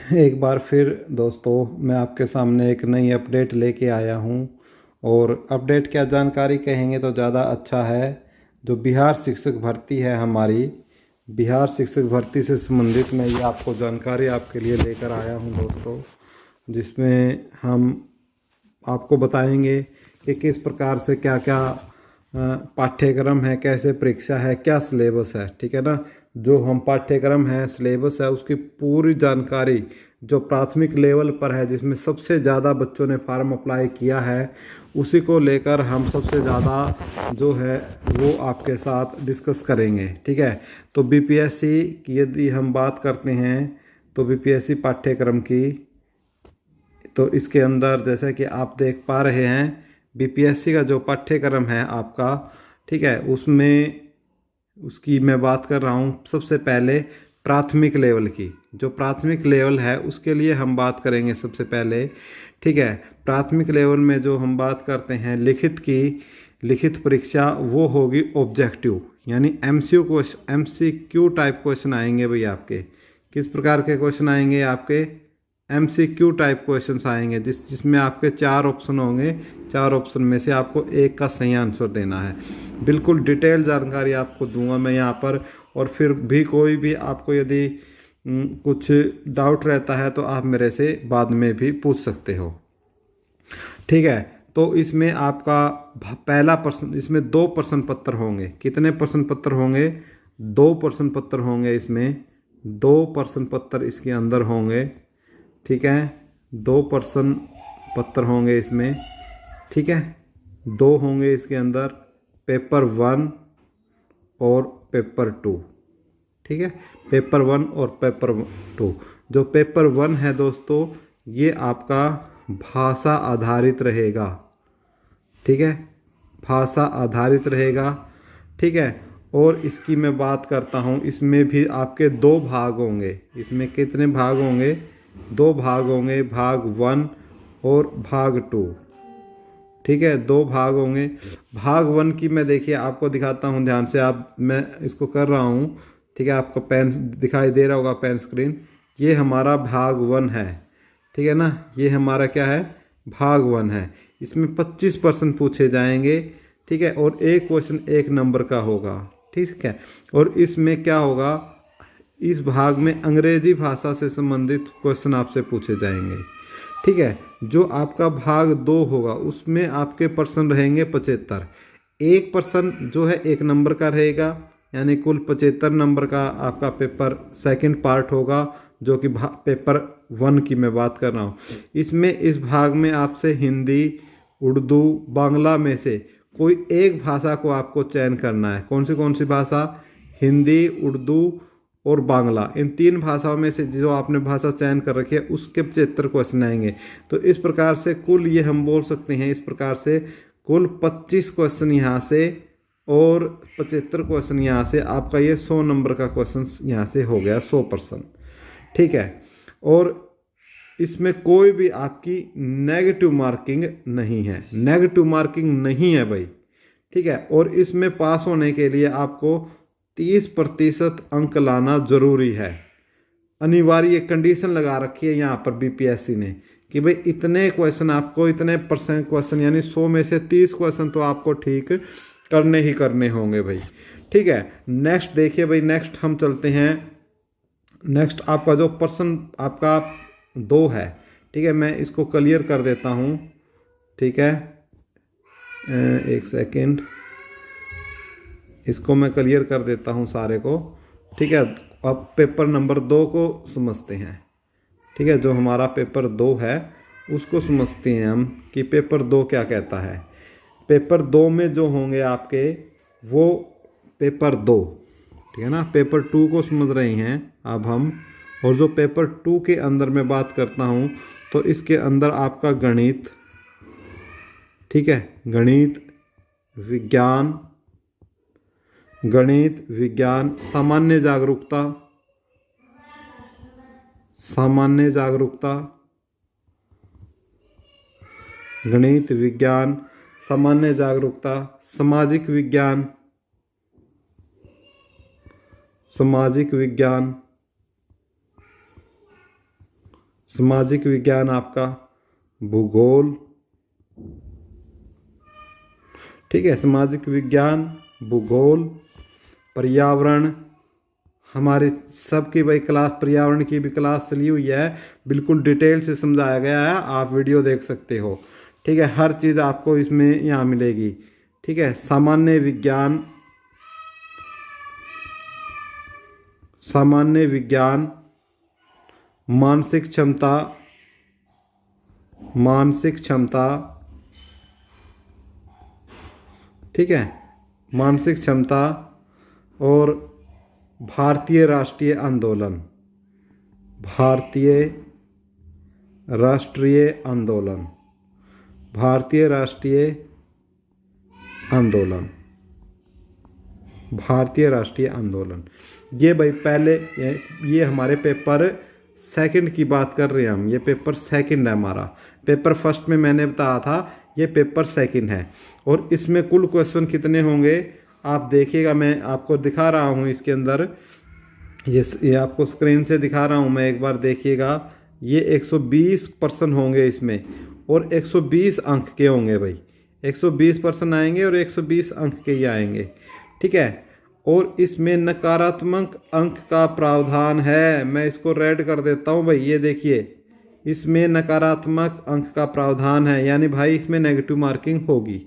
एक बार फिर दोस्तों मैं आपके सामने एक नई अपडेट लेके आया हूँ। और अपडेट क्या, जानकारी कहेंगे तो ज़्यादा अच्छा है। जो बिहार शिक्षक भर्ती है हमारी, बिहार शिक्षक भर्ती से संबंधित मैं ये आपको जानकारी आपके लिए लेकर आया हूँ दोस्तों, जिसमें हम आपको बताएंगे कि किस प्रकार से क्या क्या पाठ्यक्रम है, कैसे परीक्षा है, क्या सिलेबस है। ठीक है ना। जो हम पाठ्यक्रम है, सिलेबस है, उसकी पूरी जानकारी जो प्राथमिक लेवल पर है, जिसमें सबसे ज़्यादा बच्चों ने फार्म अप्लाई किया है, उसी को लेकर हम सबसे ज़्यादा जो है वो आपके साथ डिस्कस करेंगे। ठीक है। तो बीपीएससी की यदि हम बात करते हैं तो बीपीएससी पाठ्यक्रम की, तो इसके अंदर जैसे कि आप देख पा रहे हैं, बीपीएससी का जो पाठ्यक्रम है आपका, ठीक है, उसमें उसकी मैं बात कर रहा हूँ सबसे पहले प्राथमिक लेवल की। जो प्राथमिक लेवल है उसके लिए हम बात करेंगे सबसे पहले। ठीक है। प्राथमिक लेवल में जो हम बात करते हैं लिखित की, लिखित परीक्षा वो होगी ऑब्जेक्टिव, यानी एमसीक्यू टाइप क्वेश्चन आएंगे भाई आपके। किस प्रकार के क्वेश्चन आएंगे आपके? एमसीक्यू टाइप क्वेश्चंस आएंगे, जिसमें आपके 4 ऑप्शन होंगे। 4 ऑप्शन में से आपको एक का सही आंसर देना है। बिल्कुल डिटेल जानकारी आपको दूंगा मैं यहाँ पर। और फिर भी कोई भी आपको यदि कुछ डाउट रहता है तो आप मेरे से बाद में भी पूछ सकते हो। ठीक है। तो इसमें आपका पहला प्रश्न, इसमें 2 प्रश्न पत्र होंगे। कितने प्रश्न पत्र होंगे? 2 प्रश्न पत्र होंगे इसमें। 2 प्रश्न पत्र इसके अंदर होंगे। ठीक है। 2 प्रश्न पत्र होंगे इसमें। ठीक है। 2 होंगे इसके अंदर, पेपर 1 और पेपर 2। ठीक है। पेपर 1 और पेपर 2। जो पेपर 1 है दोस्तों, ये आपका भाषा आधारित रहेगा। ठीक है। भाषा आधारित रहेगा। ठीक है। और इसकी मैं बात करता हूँ, इसमें भी आपके 2 भाग होंगे। इसमें कितने भाग होंगे? 2 भाग होंगे, भाग 1 और भाग 2। ठीक है। 2 भाग होंगे। भाग 1 की मैं देखिए आपको दिखाता हूँ ध्यान से। आप, मैं इसको कर रहा हूँ। ठीक है। आपको पेन दिखाई दे रहा होगा, पेन स्क्रीन। ये हमारा भाग 1 है। ठीक है ना। ये हमारा क्या है? भाग 1 है। इसमें 25 प्रश्न पूछे जाएंगे। ठीक है। और एक क्वेश्चन 1 नंबर का होगा। ठीक है। और इसमें क्या होगा, इस भाग में अंग्रेजी भाषा से संबंधित क्वेश्चन आपसे पूछे जाएंगे। ठीक है। जो आपका भाग 2 होगा उसमें आपके प्रश्न रहेंगे 75। एक प्रश्न जो है 1 नंबर का रहेगा, यानी कुल 75 नंबर का आपका पेपर सेकंड पार्ट होगा, जो कि पेपर 1 की मैं बात कर रहा हूँ। इसमें इस भाग में आपसे हिंदी, उर्दू, बांग्ला में से कोई एक भाषा को आपको चयन करना है। कौन सी भाषा? हिंदी, उर्दू और बांग्ला। इन 3 भाषाओं में से जो आपने भाषा चयन कर रखी है उसके 75 क्वेश्चन आएंगे। तो इस प्रकार से कुल ये हम बोल सकते हैं, इस प्रकार से कुल 25 क्वेश्चन यहाँ से और 75 क्वेश्चन यहाँ से, आपका ये 100 नंबर का क्वेश्चन यहाँ से हो गया, 100%। ठीक है। और इसमें कोई भी आपकी नेगेटिव मार्किंग नहीं है। नेगेटिव मार्किंग नहीं है भाई। ठीक है। और इसमें पास होने के लिए आपको 30% अंक लाना जरूरी है। अनिवार्य कंडीशन लगा रखी है यहाँ पर बीपीएससी ने कि भाई इतने क्वेश्चन आपको, इतने परसेंट क्वेश्चन, यानी 100 में से 30 क्वेश्चन तो आपको ठीक करने ही करने होंगे भाई। ठीक है। नेक्स्ट देखिए भाई, नेक्स्ट हम चलते हैं। नेक्स्ट आपका जो प्रश्न आपका 2 है। ठीक है। मैं इसको क्लियर कर देता हूँ। ठीक है। एक सेकेंड, इसको मैं क्लियर कर देता हूँ सारे को। ठीक है। अब पेपर नंबर 2 को समझते हैं। ठीक है। जो हमारा पेपर 2 है उसको समझते हैं हम कि पेपर 2 क्या कहता है। पेपर 2 में जो होंगे आपके वो पेपर 2। ठीक है ना। पेपर 2 को समझ रहे हैं अब हम। और जो पेपर 2 के अंदर मैं बात करता हूँ तो इसके अंदर आपका गणित, ठीक है, विज्ञान, गणित विज्ञान, सामान्य जागरूकता, सामान्य जागरूकता, गणित विज्ञान, सामान्य जागरूकता, सामाजिक विज्ञान, सामाजिक विज्ञान, सामाजिक विज्ञान आपका भूगोल, ठीक है, सामाजिक विज्ञान, भूगोल, पर्यावरण, हमारे सबकी भाई क्लास पर्यावरण की भी क्लास चली हुई है, बिल्कुल डिटेल से समझाया गया है, आप वीडियो देख सकते हो, ठीक है, हर चीज़ आपको इसमें यहाँ मिलेगी, ठीक है। सामान्य विज्ञान, सामान्य विज्ञान, मानसिक क्षमता, मानसिक क्षमता, ठीक है, मानसिक क्षमता, और भारतीय राष्ट्रीय आंदोलन, भारतीय राष्ट्रीय आंदोलन, भारतीय राष्ट्रीय आंदोलन, भारतीय राष्ट्रीय आंदोलन। ये भाई पहले ये हमारे पेपर सेकंड की बात कर रहे हैं हम, ये पेपर सेकंड है हमारा। पेपर फर्स्ट में मैंने बताया था, ये पेपर सेकंड है, और इसमें कुल क्वेश्चन कितने होंगे आप देखिएगा, मैं आपको दिखा रहा हूँ इसके अंदर, ये आपको स्क्रीन से दिखा रहा हूँ मैं, एक बार देखिएगा। ये 120 प्रश्न होंगे इसमें, और 120 अंक के होंगे भाई, 120 प्रश्न आएंगे और 120 अंक के ही आएंगे, ठीक है। और इसमें नकारात्मक अंक का प्रावधान है, मैं इसको रेड कर देता हूँ भाई, ये देखिए, इसमें नकारात्मक अंक का प्रावधान है, यानी भाई इसमें नेगेटिव मार्किंग होगी,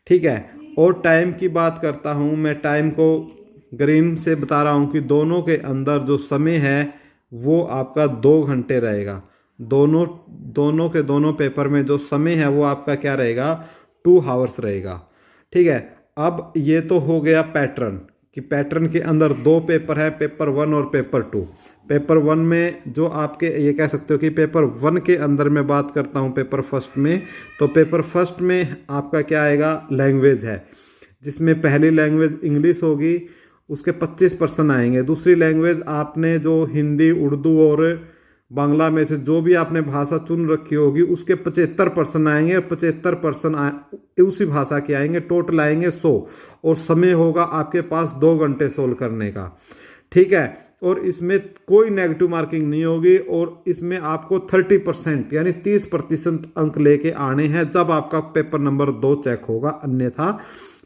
ठीक है। और टाइम की बात करता हूँ मैं, टाइम को ग्रीन से बता रहा हूँ कि दोनों के अंदर जो समय है वो आपका 2 घंटे रहेगा, दोनों के दोनों पेपर में जो समय है वो आपका क्या रहेगा, 2 आवर्स रहेगा, ठीक है। अब ये तो हो गया पैटर्न, कि पैटर्न के अंदर 2 पेपर है, पेपर 1 और पेपर 2। पेपर 1 में जो आपके, ये कह सकते हो कि पेपर 1 के अंदर मैं बात करता हूँ पेपर फर्स्ट में, तो पेपर फर्स्ट में आपका क्या आएगा, लैंग्वेज है, जिसमें पहली लैंग्वेज इंग्लिश होगी, उसके 25% आएंगे। दूसरी लैंग्वेज आपने जो हिंदी, उर्दू और बांग्ला में से जो भी आपने भाषा चुन रखी होगी उसके 75% आएंगे, 75% उसी भाषा के आएंगे, टोटल आएंगे 100, और समय होगा आपके पास 2 घंटे सोल्व करने का, ठीक है। और इसमें कोई नेगेटिव मार्किंग नहीं होगी, और इसमें आपको 30% यानी 30% अंक लेके आने हैं जब आपका पेपर नंबर 2 चेक होगा, अन्यथा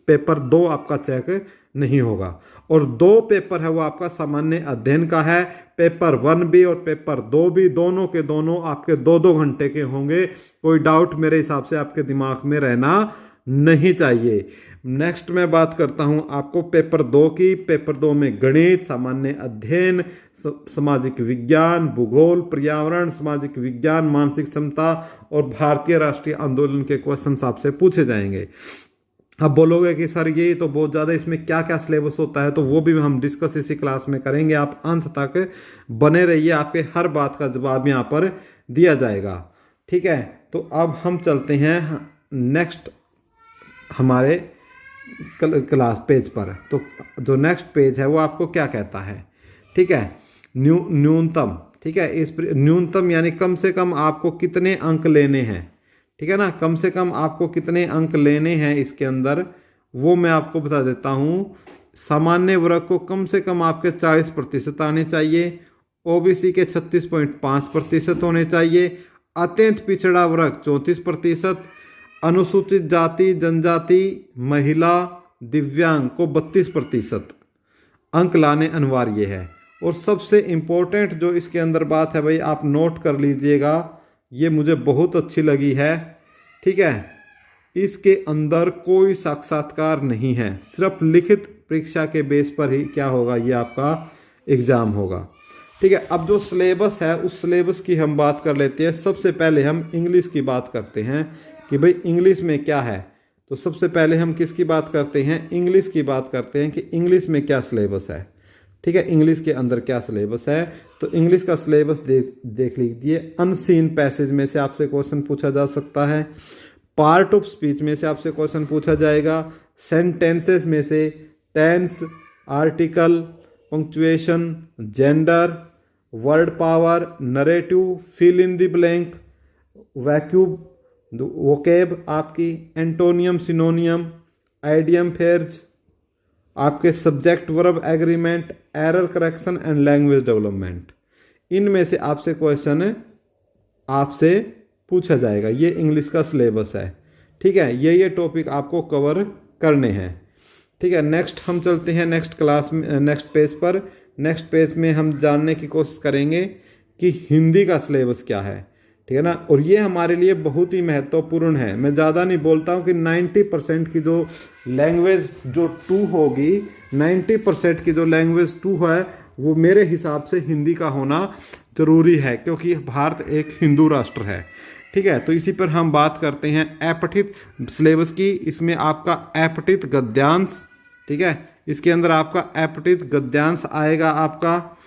पेपर 2 आपका चेक नहीं होगा। और 2 पेपर है वो आपका सामान्य अध्ययन का है, पेपर 1 भी और पेपर 2 भी, दोनों के दोनों आपके 2-2 घंटे के होंगे, कोई डाउट मेरे हिसाब से आपके दिमाग में रहना नहीं चाहिए। नेक्स्ट मैं बात करता हूं आपको पेपर 2 की। पेपर 2 में गणित, सामान्य अध्ययन, सामाजिक विज्ञान, भूगोल, पर्यावरण, सामाजिक विज्ञान, मानसिक क्षमता और भारतीय राष्ट्रीय आंदोलन के क्वेश्चन आपसे पूछे जाएंगे। अब बोलोगे कि सर ये तो बहुत ज़्यादा, इसमें क्या क्या सिलेबस होता है, तो वो भी हम डिस्कस इसी क्लास में करेंगे, आप अंत तक बने रहिए, आपके हर बात का जवाब यहाँ पर दिया जाएगा, ठीक है। तो अब हम चलते हैं नेक्स्ट हमारे क्लास पेज पर। तो जो नेक्स्ट पेज है वो आपको क्या कहता है, ठीक है, न्यूनतम, ठीक है, इस न्यूनतम यानी कम से कम आपको कितने अंक लेने हैं, ठीक है ना, कम से कम आपको कितने अंक लेने हैं इसके अंदर, वो मैं आपको बता देता हूँ। सामान्य वर्ग को कम से कम आपके 40% आने चाहिए, ओबीसी के 36.5% होने चाहिए, अत्यंत पिछड़ा वर्ग 34%, अनुसूचित जाति, जनजाति, महिला, दिव्यांग को 32% अंक लाने अनिवार्य है। और सबसे इम्पोर्टेंट जो इसके अंदर बात है भाई, आप नोट कर लीजिएगा, ये मुझे बहुत अच्छी लगी है, ठीक है, इसके अंदर कोई साक्षात्कार नहीं है, सिर्फ लिखित परीक्षा के बेस पर ही क्या होगा, ये आपका एग्जाम होगा, ठीक है। अब जो सिलेबस है उस सिलेबस की हम बात कर लेते हैं। सबसे पहले हम इंग्लिश की बात करते हैं कि भाई इंग्लिश में क्या है। तो सबसे पहले हम किसकी बात करते हैं, इंग्लिश की बात करते हैं कि इंग्लिश में क्या सिलेबस है, ठीक है, इंग्लिश के अंदर क्या सिलेबस है। तो इंग्लिश का सिलेबस देख लीजिए। अनसीन पैसेज में से आपसे क्वेश्चन पूछा जा सकता है, पार्ट ऑफ स्पीच में से आपसे क्वेश्चन पूछा जाएगा, सेंटेंसेस में से tense, article, punctuation, gender, word power, narrative, fill in the blank, vocab, vocab आपकी, एंटोनियम, सिनोनियम, आइडियम, फ्रेज, आपके subject verb agreement, error correction and language development, इनमें से आपसे क्वेश्चन आपसे पूछा जाएगा। ये इंग्लिश का सिलेबस है, ठीक है। ये टॉपिक आपको कवर करने हैं, ठीक है। नेक्स्ट हम चलते हैं नेक्स्ट क्लास में, नेक्स्ट पेज पर। नेक्स्ट पेज में हम जानने की कोशिश करेंगे कि हिंदी का सिलेबस क्या है, ठीक है ना। और ये हमारे लिए बहुत ही महत्वपूर्ण है। मैं ज़्यादा नहीं बोलता हूँ कि 90% की जो लैंग्वेज जो 2 होगी, 90% की जो लैंग्वेज 2 है वो मेरे हिसाब से हिंदी का होना जरूरी है, क्योंकि भारत एक हिंदू राष्ट्र है, ठीक है। तो इसी पर हम बात करते हैं अपठित सिलेबस की। इसमें आपका अपठित गद्यांश, ठीक है, इसके अंदर आपका अपठित गद्यांश आएगा आपका,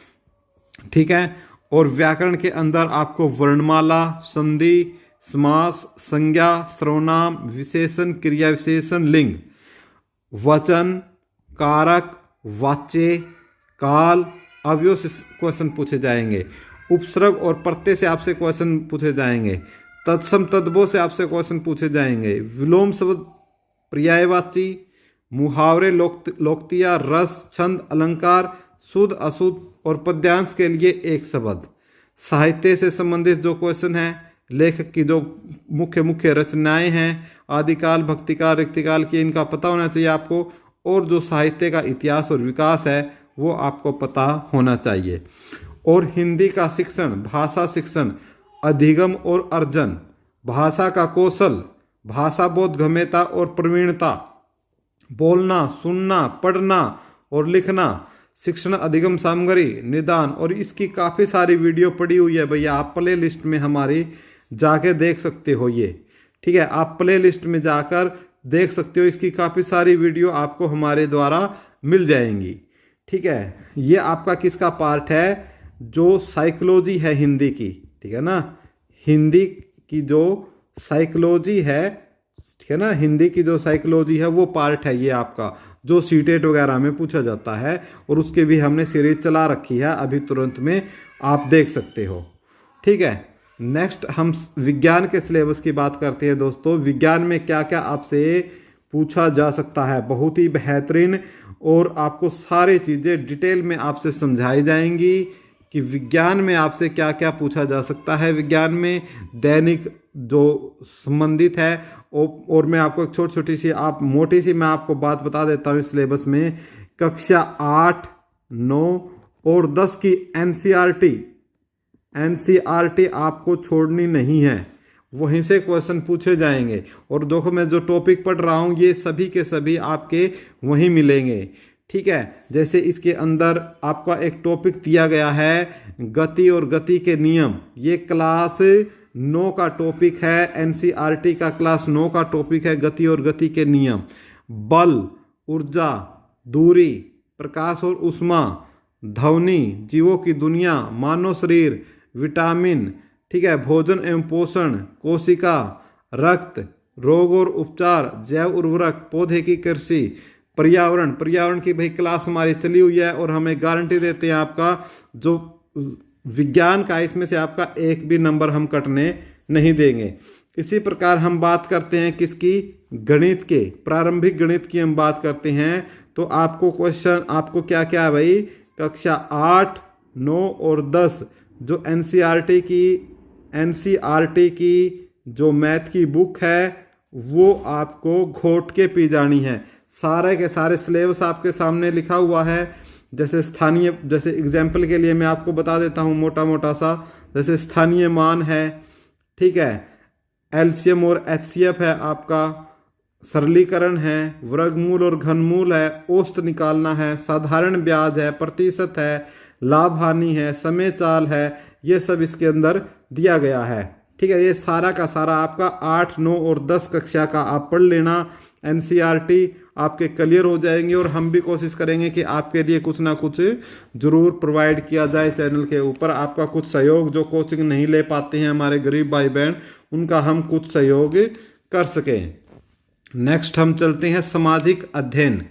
ठीक है। और व्याकरण के अंदर आपको वर्णमाला, संधि, समास, संज्ञा, सर्वनाम, विशेषण, क्रिया विशेषण, लिंग, वचन, कारक, वाच्य, काल, अवयव से क्वेश्चन पूछे जाएंगे। उपसर्ग और प्रत्यय से आपसे क्वेश्चन पूछे जाएंगे। तत्सम तद्भव से आपसे क्वेश्चन पूछे जाएंगे। विलोम शब्द, पर्यायवाची, मुहावरे, लोकोक्तियाँ, रस, छंद, अलंकार, शुद्ध अशुद्ध और पद्यांश के लिए एक शब्द। साहित्य से संबंधित जो क्वेश्चन है, लेखक की जो मुख्य रचनाएं हैं, आदिकाल, भक्तिकाल, रिक्तिकाल की, इनका पता होना चाहिए आपको। और जो साहित्य का इतिहास और विकास है वो आपको पता होना चाहिए। और हिंदी का शिक्षण, भाषा शिक्षण, अधिगम और अर्जन, भाषा का कौशल, भाषा बोधगम्यता और प्रवीणता, बोलना, सुनना, पढ़ना और लिखना, शिक्षण अधिगम सामग्री, निदान। और इसकी काफ़ी सारी वीडियो पड़ी हुई है भैया, आप प्ले लिस्ट में हमारी जाके देख सकते हो ये, ठीक है। आप प्ले लिस्ट में जाकर देख सकते हो, इसकी काफ़ी सारी वीडियो आपको हमारे द्वारा मिल जाएंगी, ठीक है। ये आपका किसका पार्ट है, जो साइकोलॉजी है हिंदी की, ठीक है ना। हिंदी की जो साइकोलॉजी है, ठीक है ना, हिंदी की जो साइकोलॉजी है वो पार्ट है ये आपका, जो सीटेट वगैरह में पूछा जाता है। और उसके भी हमने सीरीज चला रखी है, अभी तुरंत में आप देख सकते हो, ठीक है। नेक्स्ट हम विज्ञान के सिलेबस की बात करते हैं दोस्तों। विज्ञान में क्या क्या आपसे पूछा जा सकता है, बहुत ही बेहतरीन, और आपको सारी चीज़ें डिटेल में आपसे समझाई जाएंगी कि विज्ञान में आपसे क्या क्या पूछा जा सकता है। विज्ञान में दैनिक जो संबंधित है, और मैं आपको एक छोटी सी मोटी सी मैं आपको बात बता देता हूँ। सिलेबस में कक्षा 8, 9 और 10 की एनसीईआरटी आपको छोड़नी नहीं है, वहीं से क्वेश्चन पूछे जाएंगे। और देखो मैं जो टॉपिक पढ़ रहा हूँ ये सभी के सभी आपके वहीं मिलेंगे, ठीक है। जैसे इसके अंदर आपका एक टॉपिक दिया गया है गति और गति के नियम, ये क्लास 9 का टॉपिक है, एनसीईआरटी का क्लास 9 का टॉपिक है गति और गति के नियम। बल, ऊर्जा, दूरी, प्रकाश और ऊष्मा, ध्वनि, जीवों की दुनिया, मानव शरीर, विटामिन, ठीक है, भोजन एवं पोषण, कोशिका, रक्त, रोग और उपचार, जैव उर्वरक, पौधे की कृषि, पर्यावरण की भाई क्लास हमारी चली हुई है, और हमें गारंटी देते हैं आपका जो विज्ञान का, इसमें से आपका एक भी नंबर हम कटने नहीं देंगे। इसी प्रकार हम बात करते हैं किसकी, गणित के, प्रारंभिक गणित की हम बात करते हैं। तो आपको क्वेश्चन आपको क्या क्या है भाई, कक्षा 8, 9 और 10 जो एनसीईआरटी की जो मैथ की बुक है वो आपको घोट के पी जानी है। सारे के सारे सिलेबस आपके सामने लिखा हुआ है। जैसे एग्जाम्पल के लिए मैं आपको बता देता हूँ मोटा सा, जैसे स्थानीय मान है, ठीक है, एलसीएम और एचसीएफ है आपका, सरलीकरण है, वर्गमूल और घनमूल है, औसत निकालना है, साधारण ब्याज है, प्रतिशत है, लाभ हानि है, समय चाल है, ये सब इसके अंदर दिया गया है, ठीक है। ये सारा का सारा आपका 8, 9 और 10 कक्षा का आप पढ़ लेना, एनसीईआरटी आपके क्लियर हो जाएंगे। और हम भी कोशिश करेंगे कि आपके लिए कुछ ना कुछ जरूर प्रोवाइड किया जाए चैनल के ऊपर, आपका कुछ सहयोग, जो कोचिंग नहीं ले पाते हैं हमारे गरीब भाई बहन, उनका हम कुछ सहयोग कर सकें। नेक्स्ट हम चलते हैं सामाजिक अध्ययन।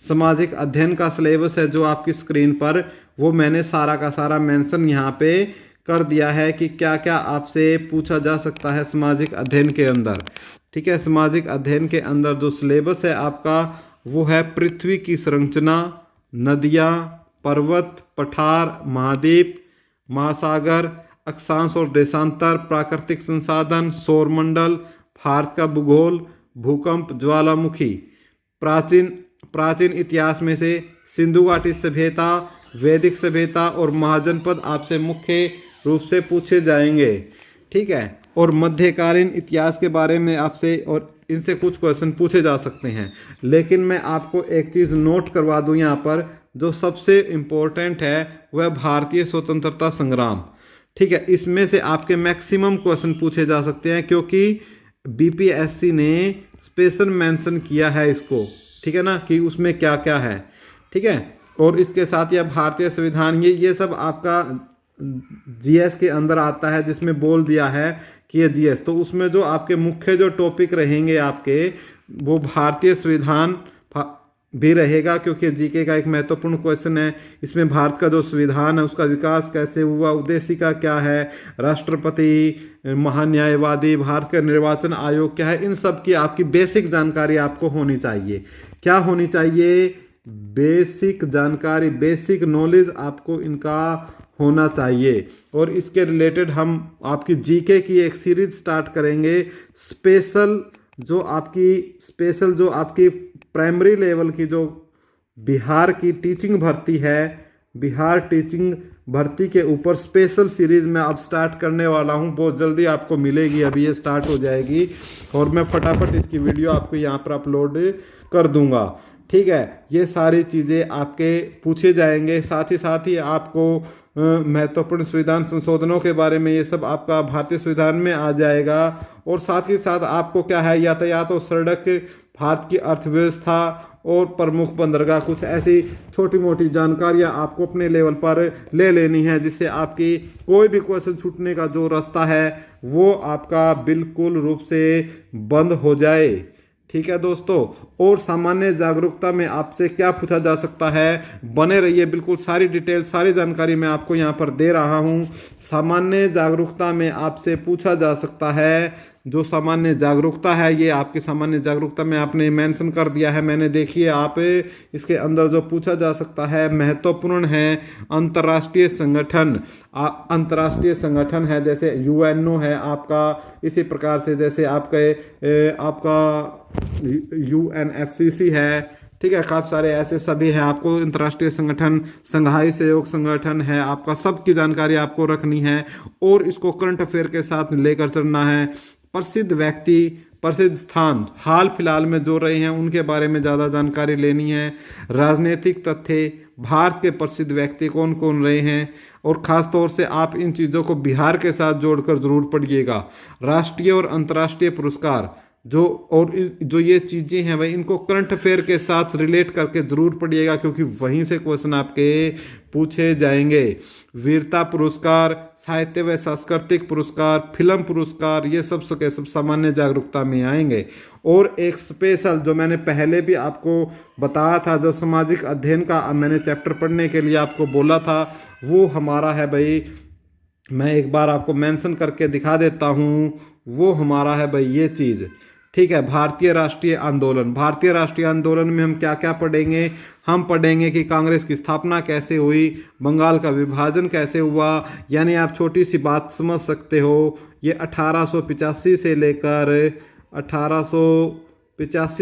सामाजिक अध्ययन का सिलेबस है जो आपकी स्क्रीन पर, वो मैंने सारा का सारा मेंशन यहाँ पे कर दिया है कि क्या क्या आपसे पूछा जा सकता है सामाजिक अध्ययन के अंदर, ठीक है। सामाजिक अध्ययन के अंदर जो सिलेबस है आपका वो है पृथ्वी की संरचना, नदियाँ, पर्वत, पठार, महाद्वीप, महासागर, अक्षांश और देशांतर, प्राकृतिक संसाधन, सौरमंडल, भारत का भूगोल, भूकंप, ज्वालामुखी। प्राचीन इतिहास में से सिंधु घाटी सभ्यता, वैदिक सभ्यता और महाजनपद आपसे मुख्य रूप से पूछे जाएंगे। ठीक है, और मध्यकालीन इतिहास के बारे में आपसे और इनसे कुछ क्वेश्चन पूछे जा सकते हैं। लेकिन मैं आपको एक चीज़ नोट करवा दूं यहाँ पर, जो सबसे इम्पोर्टेंट है वह भारतीय स्वतंत्रता संग्राम। ठीक है, इसमें से आपके मैक्सिमम क्वेश्चन पूछे जा सकते हैं, क्योंकि बीपीएससी ने स्पेशल मेंशन किया है इसको। ठीक है ना, कि उसमें क्या क्या है। ठीक है, और इसके साथ यह भारतीय संविधान, ये सब आपका जीएस के अंदर आता है, जिसमें बोल दिया है कि ये जीएस, तो उसमें जो आपके मुख्य जो टॉपिक रहेंगे आपके, वो भारतीय संविधान भी रहेगा, क्योंकि जीके का एक महत्वपूर्ण क्वेश्चन है। इसमें भारत का जो संविधान है उसका विकास कैसे हुआ, उद्देशिका क्या है, राष्ट्रपति, महान्यायवादी, भारत का निर्वाचन आयोग क्या है, इन सब की आपकी बेसिक जानकारी आपको होनी चाहिए। क्या होनी चाहिए? बेसिक जानकारी, बेसिक नॉलेज आपको इनका होना चाहिए। और इसके रिलेटेड हम आपकी जीके की एक सीरीज स्टार्ट करेंगे, स्पेशल जो आपकी प्राइमरी लेवल की जो बिहार की टीचिंग भर्ती है, बिहार टीचिंग भर्ती के ऊपर स्पेशल सीरीज मैं अब स्टार्ट करने वाला हूं। बहुत जल्दी आपको मिलेगी, अभी ये स्टार्ट हो जाएगी और मैं फटाफट इसकी वीडियो आपको यहाँ पर अपलोड कर दूंगा। ठीक है, ये सारी चीज़ें आपके पूछे जाएंगे। साथ ही आपको महत्वपूर्ण संविधान संशोधनों के बारे में, ये सब आपका भारतीय संविधान में आ जाएगा। और साथ ही साथ आपको क्या है, यातायात और सड़क, भारत की अर्थव्यवस्था और प्रमुख बंदरगाह, कुछ ऐसी छोटी मोटी जानकारियां आपको अपने लेवल पर ले लेनी है, जिससे आपकी कोई भी क्वेश्चन छूटने का जो रास्ता है वो आपका बिल्कुल रूप से बंद हो जाए। ठीक है दोस्तों, और सामान्य जागरूकता में आपसे क्या पूछा जा सकता है, बने रहिए, बिल्कुल सारी डिटेल, सारी जानकारी मैं आपको यहाँ पर दे रहा हूँ। सामान्य जागरूकता में आपसे पूछा जा सकता है, जो सामान्य जागरूकता है, ये आपकी सामान्य जागरूकता में आपने मेंशन कर दिया है मैंने, देखिए आप, इसके अंदर जो पूछा जा सकता है महत्वपूर्ण है अंतर्राष्ट्रीय संगठन। अंतर्राष्ट्रीय संगठन है जैसे यूएनओ है आपका, इसी प्रकार से जैसे आपका यूएनएफसीसी है। ठीक है, काफ़ी सारे ऐसे सभी हैं आपको अंतर्राष्ट्रीय संगठन, संघाई सहयोग संगठन है आपका, सबकी जानकारी आपको रखनी है और इसको करंट अफेयर के साथ लेकर चलना है। प्रसिद्ध व्यक्ति, प्रसिद्ध स्थान, हाल फिलहाल में जो रहे हैं उनके बारे में ज़्यादा जानकारी लेनी है। राजनीतिक तथ्य, भारत के प्रसिद्ध व्यक्ति कौन कौन रहे हैं, और ख़ास तौर से आप इन चीज़ों को बिहार के साथ जोड़कर ज़रूर पढ़िएगा। राष्ट्रीय और अंतर्राष्ट्रीय पुरस्कार जो ये चीज़ें हैं भाई, इनको करंट अफेयर के साथ रिलेट करके ज़रूर पढ़िएगा, क्योंकि वहीं से क्वेश्चन आपके पूछे जाएंगे। वीरता पुरस्कार, साहित्य व सांस्कृतिक पुरस्कार, फिल्म पुरस्कार, ये सब सामान्य जागरूकता में आएंगे। और एक स्पेशल जो मैंने पहले भी आपको बताया था, जो सामाजिक अध्ययन का मैंने चैप्टर पढ़ने के लिए आपको बोला था, वो हमारा है भाई, मैं एक बार आपको मेंशन करके दिखा देता हूँ, वो हमारा है भाई ये चीज़। ठीक है, भारतीय राष्ट्रीय आंदोलन। भारतीय राष्ट्रीय आंदोलन में हम क्या क्या पढ़ेंगे? हम पढ़ेंगे कि कांग्रेस की स्थापना कैसे हुई, बंगाल का विभाजन कैसे हुआ, यानी आप छोटी सी बात समझ सकते हो, ये 1885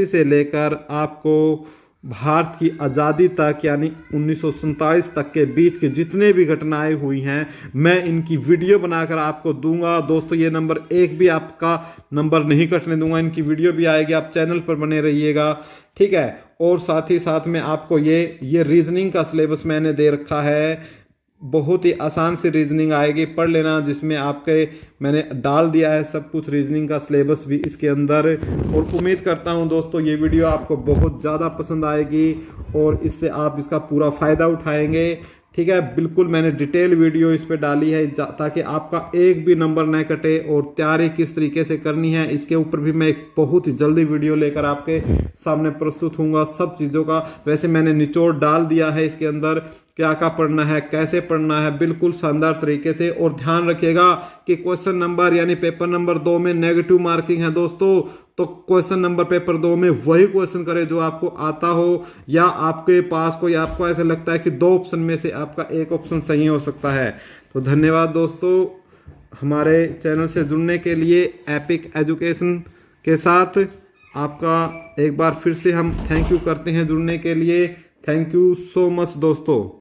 से लेकर आपको भारत की आज़ादी तक, यानी 1947 तक के बीच के जितने भी घटनाएं हुई हैं, मैं इनकी वीडियो बनाकर आपको दूंगा। दोस्तों, ये नंबर 1 भी आपका नंबर नहीं कटने दूंगा, इनकी वीडियो भी आएगी, आप चैनल पर बने रहिएगा। ठीक है, और साथ ही साथ में आपको ये रीजनिंग का सिलेबस मैंने दे रखा है, बहुत ही आसान सी रीजनिंग आएगी, पढ़ लेना, जिसमें आपके मैंने डाल दिया है सब कुछ, रीजनिंग का सिलेबस भी इसके अंदर। और उम्मीद करता हूं दोस्तों ये वीडियो आपको बहुत ज़्यादा पसंद आएगी और इससे आप इसका पूरा फ़ायदा उठाएंगे। ठीक है, बिल्कुल मैंने डिटेल वीडियो इस पर डाली है ताकि आपका एक भी नंबर न कटे, और तैयारी किस तरीके से करनी है इसके ऊपर भी मैं एक बहुत ही जल्दी वीडियो लेकर आपके सामने प्रस्तुत होऊंगा सब चीज़ों का। वैसे मैंने निचोड़ डाल दिया है इसके अंदर, क्या क्या पढ़ना है, कैसे पढ़ना है, बिल्कुल शानदार तरीके से। और ध्यान रखिएगा कि क्वेश्चन नंबर यानी पेपर नंबर 2 में नेगेटिव मार्किंग है दोस्तों, तो क्वेश्चन नंबर पेपर 2 में वही क्वेश्चन करें जो आपको आता हो, या आपके पास कोई आपको ऐसा लगता है कि 2 ऑप्शन में से आपका एक ऑप्शन सही हो सकता है। तो धन्यवाद दोस्तों। हमारे चैनल से जुड़ने के लिए, एपिक एजुकेशन के साथ आपका एक बार फिर से हम थैंक यू करते हैं जुड़ने के लिए। थैंक यू सो मच दोस्तों।